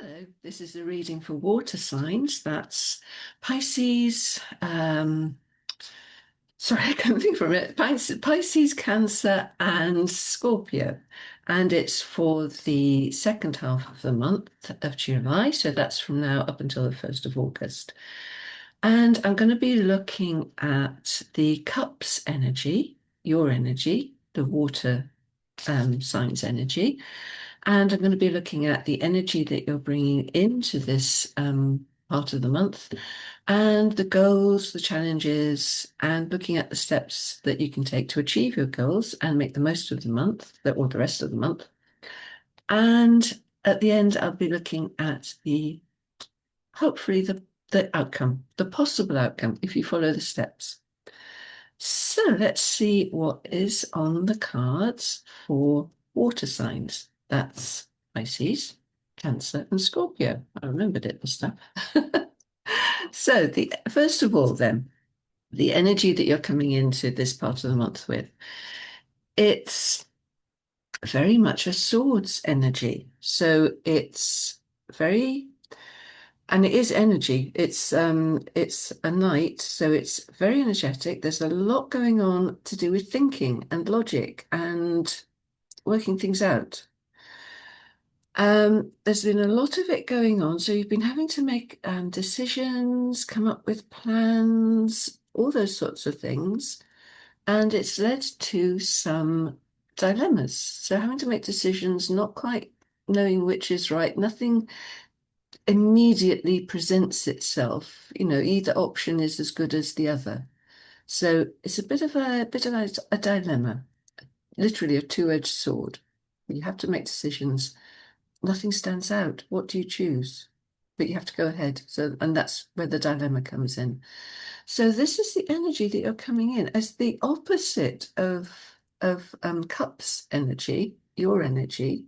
Hello, this is a reading for water signs. That's Pisces. Sorry, I can't think from it. Pisces, Cancer, and Scorpio. And it's for the second half of the month of July. So that's from now up until the 1st of August. And I'm going to be looking at the cups energy, your energy, the water signs energy. And I'm going to be looking at the energy that you're bringing into this part of the month and the goals, the challenges, and looking at the steps that you can take to achieve your goals and make the most of the month, or the rest of the month. And at the end, I'll be looking at hopefully the outcome, the possible outcome, if you follow the steps. So let's see what is on the cards for water signs. That's Pisces, Cancer, and Scorpio. I remembered it this time. So the first of all, then, the energy that you're coming into this part of the month with, it's very much a swords energy. So it's very, and it is energy. It's a knight, so it's very energetic. There's a lot going on to do with thinking and logic and working things out. There's been a lot of it going on, so you've been having to make decisions, come up with plans, all those sorts of things, and it's led to some dilemmas. So having to make decisions, not quite knowing which is right, nothing immediately presents itself. Either option is as good as the other. So it's a dilemma, literally a two-edged sword. You have to make decisions. Nothing stands out. What do you choose? But you have to go ahead. So, and that's where the dilemma comes in. So this is the energy that you're coming in as the opposite of cups energy, your energy,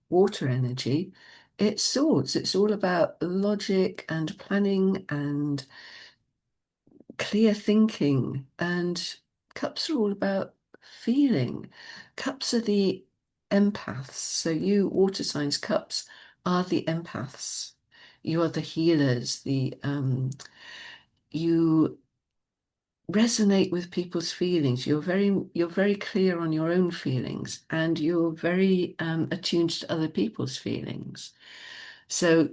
water energy. It's swords. It's all about logic and planning and clear thinking. And cups are all about feeling. Cups are the empaths. So you water signs cups are the empaths. You are the healers. You resonate with people's feelings. You're very clear on your own feelings, and you're very attuned to other people's feelings. So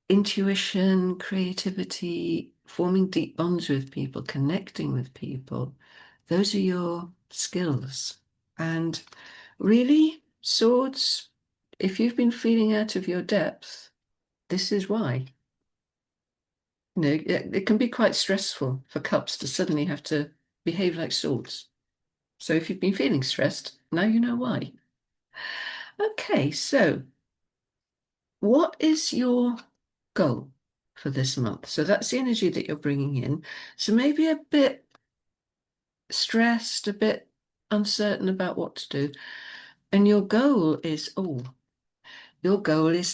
intuition, creativity, forming deep bonds with people, connecting with people, those are your skills. And really, swords, if you've been feeling out of your depth, this is why. It can be quite stressful for cups to suddenly have to behave like swords. So if you've been feeling stressed, now you know why. Okay, so what is your goal for this month? So that's the energy that you're bringing in. So maybe a bit stressed, a bit uncertain about what to do. And your goal is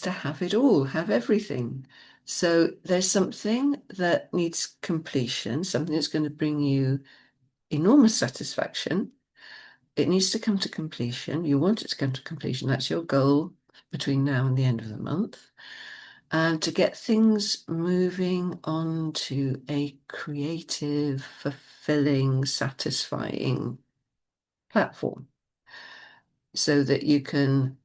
to have it all, have everything. So there's something that needs completion, something that's going to bring you enormous satisfaction. It needs to come to completion. You want it to come to completion. That's your goal between now and the end of the month. And to get things moving on to a creative, fulfilling, satisfying platform so that you can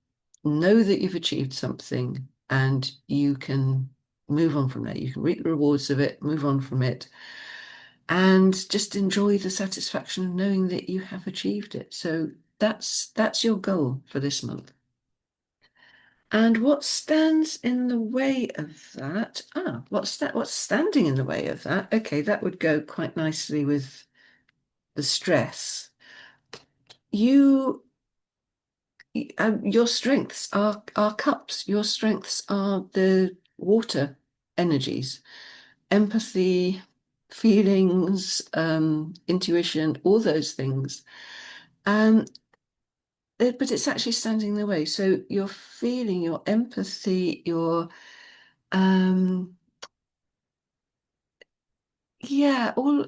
know that you've achieved something and you can move on from there. You can reap the rewards of it, move on from it, and just enjoy the satisfaction of knowing that you have achieved it. So that's your goal for this month. And what stands in the way of that? What's standing in the way of that? Okay, that would go quite nicely with the stress. You, your strengths are cups. Your strengths are the water energies, empathy, feelings, intuition, all those things. Um, but it's actually standing in the way. So your feeling, your empathy, your um, yeah, all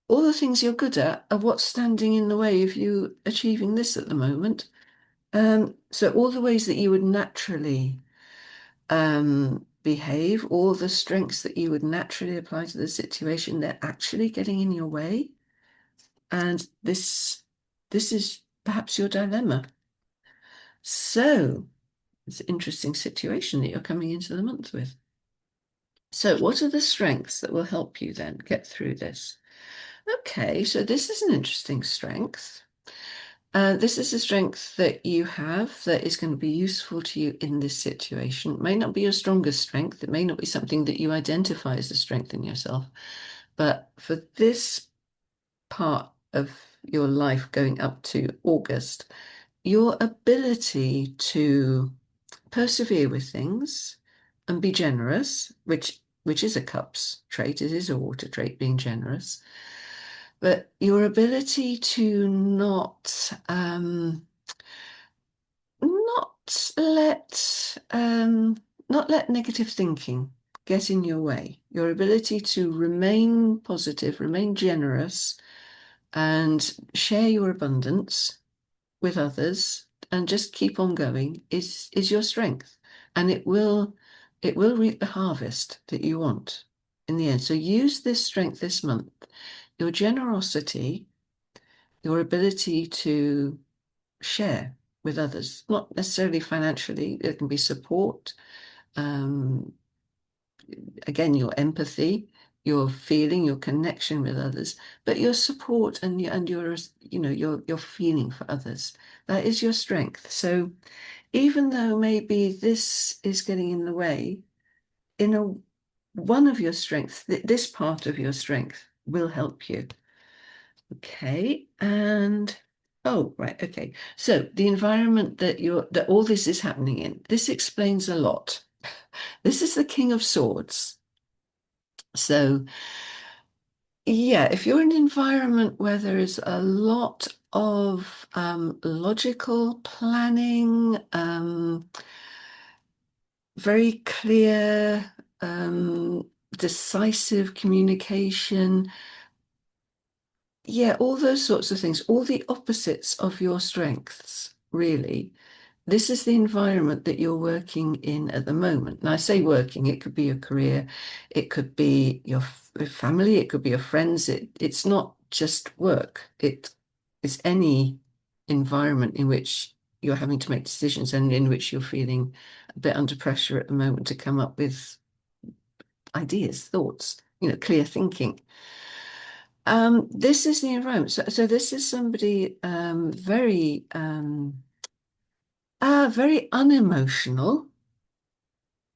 the things you're good at are what's standing in the way of you achieving this at the moment. So all the ways that you would naturally behave, all the strengths that you would naturally apply to the situation, they're actually getting in your way. And this is perhaps your dilemma. So it's an interesting situation that you're coming into the month with. So what are the strengths that will help you then get through this? Okay, so this is an interesting strength. This is a strength that you have that is going to be useful to you in this situation. It may not be your strongest strength. It may not be something that you identify as a strength in yourself. But for this part of your life going up to August, your ability to persevere with things and be generous, which is a cups trait, it is a water trait, being generous, but your ability to not let not let negative thinking get in your way. Your ability to remain positive, remain generous, and share your abundance with others, and just keep on going is your strength, and it will reap the harvest that you want in the end. So use this strength this month, your generosity, your ability to share with others, not necessarily financially. It can be support, um, again, your empathy, your feeling, your connection with others, but your support and your feeling for others. That is your strength. So even though maybe this is getting in the way, in a one of your strengths, this part of your strength will help you. Okay, and oh, right, okay. So the environment that all this is happening in, this explains a lot. This is the King of Swords. So yeah, if you're in an environment where there is a lot of logical planning, very clear, decisive communication, yeah, all those sorts of things, all the opposites of your strengths, really. This is the environment that you're working in at the moment. And I say working, it could be your career, it could be your family, it could be your friends. It's not just work. It's any environment in which you're having to make decisions and in which you're feeling a bit under pressure at the moment to come up with ideas, thoughts, clear thinking. This is the environment. So this is somebody very unemotional.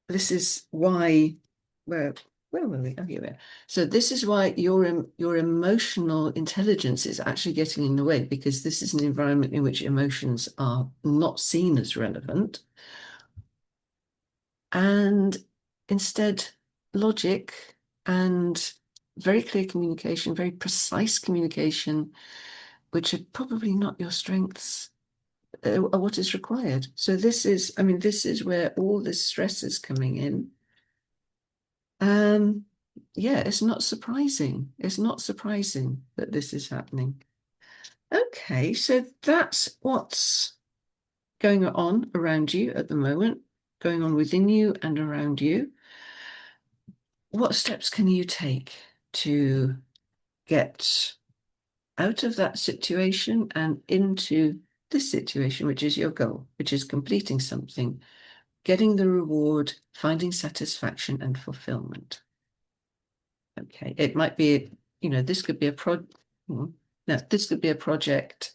This is why, where were we? Oh, here we are. So this is why your emotional intelligence is actually getting in the way, because this is an environment in which emotions are not seen as relevant. And instead, logic and very clear communication, very precise communication, which are probably not your strengths, are what is required. So this is where all this stress is coming in. Yeah, it's not surprising. It's not surprising that this is happening. Okay, so that's what's going on around you at the moment, going on within you and around you. What steps can you take to get out of that situation and into this situation, which is your goal, which is completing something, getting the reward, finding satisfaction and fulfillment? Okay, it might be, this could be this could be a project,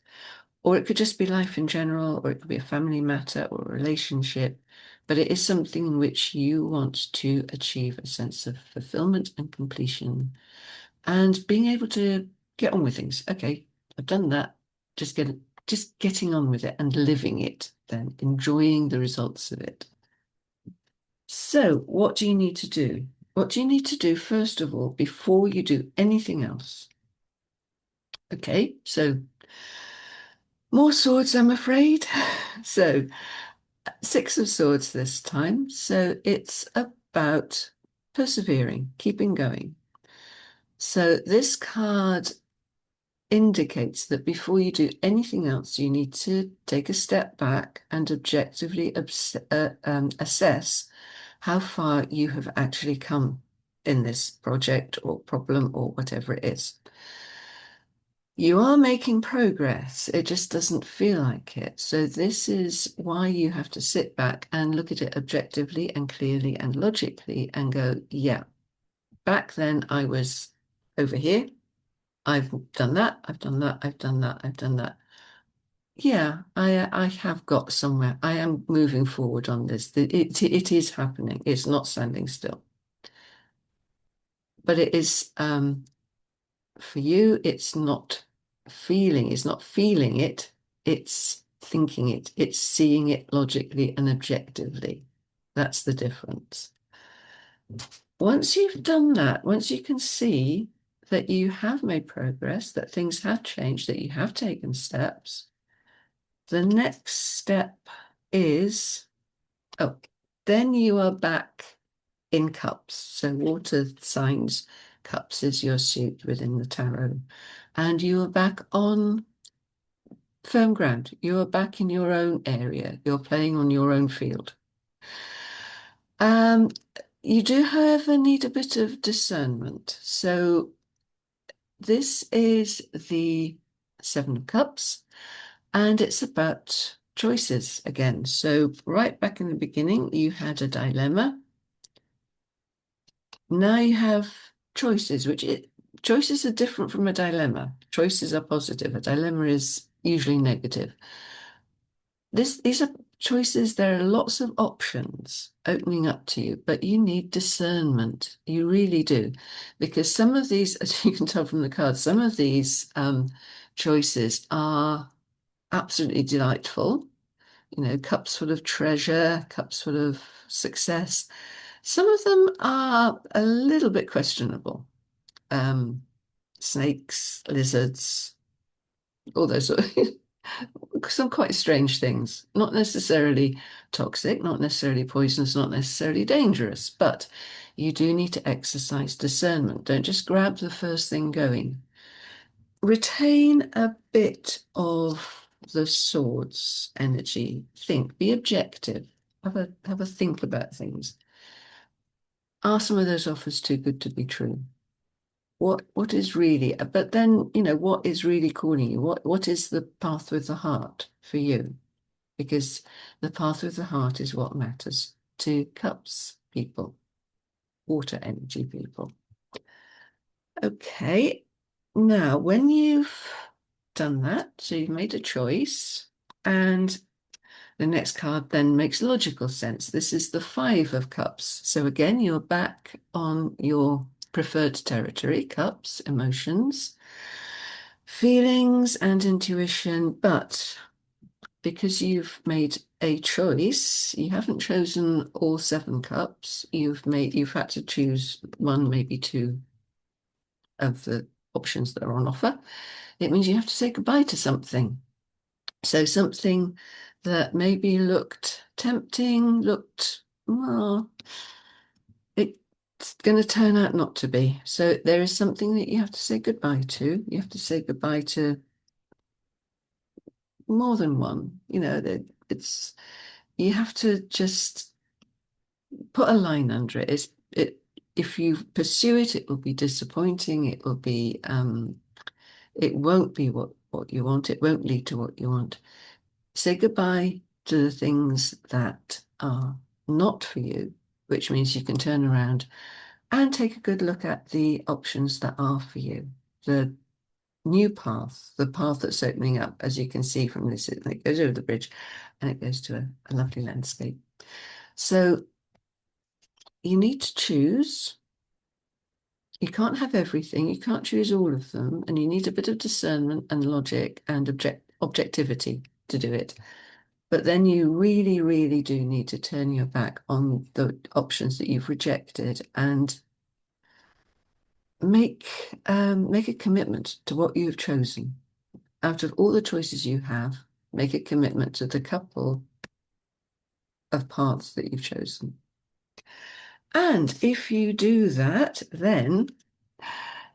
or it could just be life in general, or it could be a family matter or a relationship, but it is something in which you want to achieve a sense of fulfillment and completion and being able to get on with things. Okay, I've done that. Just getting on with it and living it, then enjoying the results of it. So, what do you need to do? What do you need to do, first of all, before you do anything else? Okay, so more swords, I'm afraid. So, Six of Swords this time. So, it's about persevering, keeping going. So, this card indicates that before you do anything else, you need to take a step back and objectively assess how far you have actually come in this project or problem or whatever it is. You are making progress. It just doesn't feel like it. So this is why you have to sit back and look at it objectively and clearly and logically and go, yeah, back then I was over here. I've done that. I've done that. I've done that. I've done that. Yeah, I have got somewhere. I am moving forward on this. It is happening. It's not standing still. But it is for you, it's not feeling it, it's thinking it, it's seeing it logically and objectively. That's the difference. Once you've done that, once you can see that you have made progress, that things have changed, that you have taken steps, the next step is, oh, then you are back in cups. So water signs, cups is your suit within the tarot. And you are back on firm ground. You are back in your own area. You're playing on your own field. Um, you do, however, need a bit of discernment. So this is the Seven of Cups, and it's about choices again. So right back in the beginning, you had a dilemma. Now you have choices, choices are different from a dilemma. Choices are positive. A dilemma is usually negative. These are choices. There are lots of options opening up to you, but you need discernment. You really do, because some of these, as you can tell from the cards, some of these choices are absolutely delightful. You know, cups full of treasure, cups full of success. Some of them are a little bit questionable. Snakes, lizards, all those sort of some quite strange things. Not necessarily toxic, not necessarily poisonous, not necessarily dangerous, but you do need to exercise discernment. Don't just grab the first thing going. Retain a bit of the swords energy. Think, be objective. Have a think about things. Are some of those offers too good to be true? What is really, but then, what is really calling you? What is the path with the heart for you? Because the path with the heart is what matters to cups people, water energy people. Okay, now when you've done that, so you've made a choice, and the next card then makes logical sense. This is the Five of Cups. So again, you're back on your preferred territory, cups, emotions, feelings, and intuition. But because you've made a choice, you haven't chosen all seven cups. You've had to choose one, maybe two of the options that are on offer. It means you have to say goodbye to something. So something that maybe looked tempting, well, it's going to turn out not to be. So there is something that you have to say goodbye to. You have to say goodbye to more than one. You have to just put a line under it. If you pursue it, it will be disappointing. It won't be what you want. It won't lead to what you want. Say goodbye to the things that are not for you, which means you can turn around and take a good look at the options that are for you. The new path, the path that's opening up, as you can see from this, it goes over the bridge and it goes to a lovely landscape. So you need to choose. You can't have everything. You can't choose all of them. And you need a bit of discernment and logic and objectivity to do it. But then you really, really do need to turn your back on the options that you've rejected and make a commitment to what you've chosen. Out of all the choices you have, make a commitment to the couple of paths that you've chosen. And if you do that, then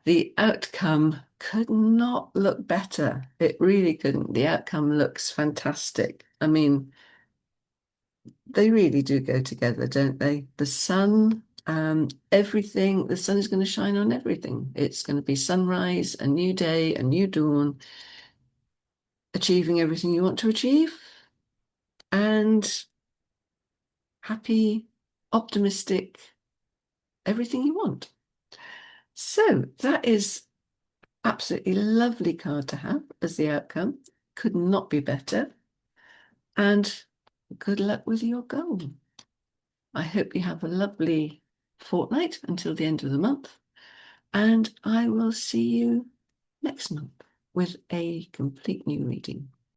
the outcome could not look better. It really couldn't. The outcome looks fantastic. I mean, They really do go together, don't they? The sun, everything, the sun is going to shine on everything. It's going to be sunrise, a new day, a new dawn, achieving everything you want to achieve, and happy, optimistic, everything you want. So that is absolutely lovely card to have as the outcome. Could not be better. And good luck with your goal. I hope you have a lovely fortnight until the end of the month. And I will see you next month with a complete new reading.